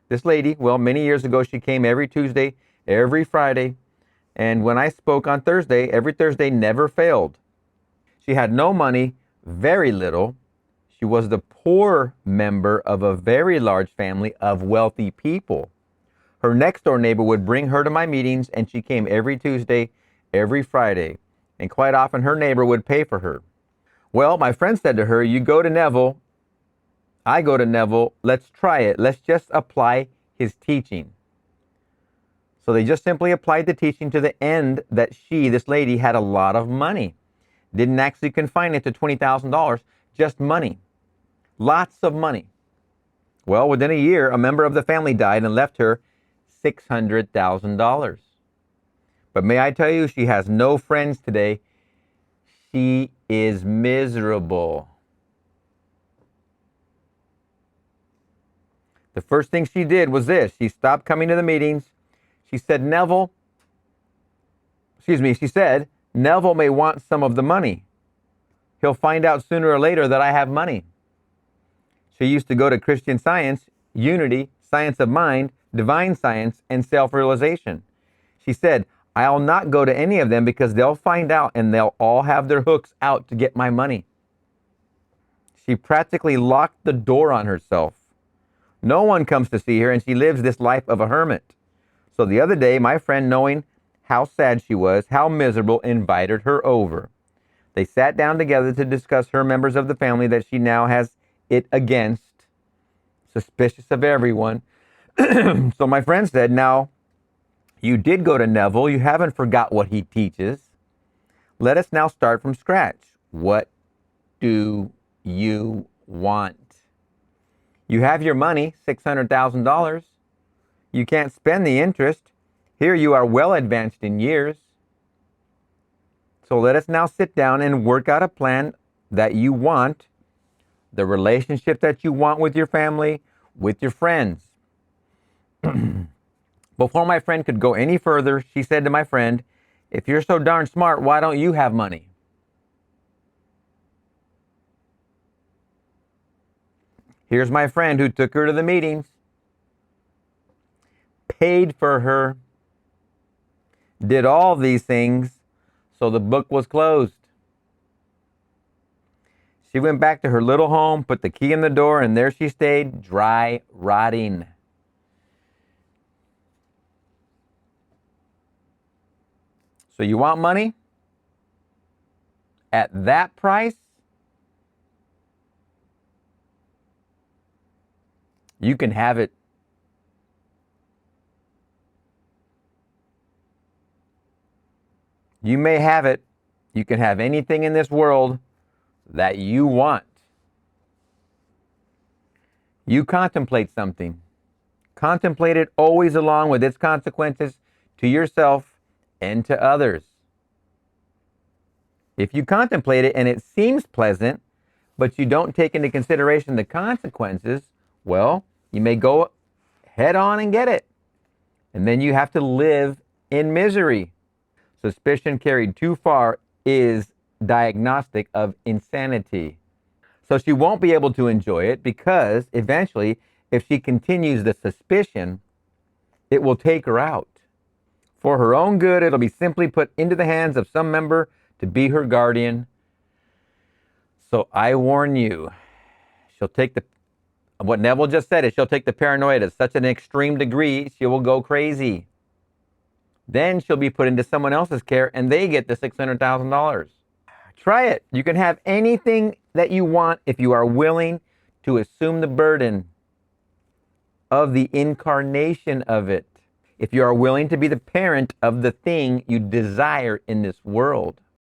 This lady, well, many years ago, she came every Tuesday, every Friday. And when I spoke on Thursday, every Thursday never failed. She had no money, very little. She was the poor member of a very large family of wealthy people. Her next door neighbor would bring her to my meetings, and she came every Tuesday, every Friday. And quite often her neighbor would pay for her. Well, my friend said to her, you go to Neville, I go to Neville, let's try it. Let's just apply his teaching. So they just simply applied the teaching to the end that this lady, had a lot of money. Didn't actually confine it to $20,000, just money. Lots of money. Well, within a year, a member of the family died and left her $600,000. But may I tell you, she has no friends today. She is miserable. The first thing she did was this. She stopped coming to the meetings. She said, Neville may want some of the money. He'll find out sooner or later that I have money. She used to go to Christian Science, Unity, Science of Mind, Divine Science, and Self-Realization. She said, I'll not go to any of them because they'll find out and they'll all have their hooks out to get my money. She practically locked the door on herself. No one comes to see her, and she lives this life of a hermit. So the other day, my friend, knowing how sad she was, how miserable, invited her over. They sat down together to discuss her members of the family that she now has it against, suspicious of everyone. So my friend said, now, you did go to Neville. You haven't forgot what he teaches. Let us now start from scratch. What do you want? You have your money, $600,000. You can't spend the interest. Here you are well advanced in years. So let us now sit down and work out a plan that you want, the relationship that you want with your family, with your friends. Before my friend could go any further, she said to my friend, if you're so darn smart, why don't you have money? Here's my friend who took her to the meetings, paid for her, did all these things, so the book was closed. She went back to her little home, put the key in the door, and there she stayed, dry rotting. So you want money? At that price? You can have it. You may have it. You can have anything in this world that you want. You contemplate something. Contemplate it always along with its consequences to yourself and to others. If you contemplate it and it seems pleasant, but you don't take into consideration the consequences, well, you may go head on and get it. And then you have to live in misery. Suspicion carried too far is diagnostic of insanity. So she won't be able to enjoy it because eventually, if she continues the suspicion, it will take her out. For her own good, it'll be simply put into the hands of some member to be her guardian. So I warn you, she'll take what Neville just said is she'll take the paranoia to such an extreme degree, she will go crazy. Then she'll be put into someone else's care and they get the $600,000. Try it. You can have anything that you want if you are willing to assume the burden of the incarnation of it. If you are willing to be the parent of the thing you desire in this world.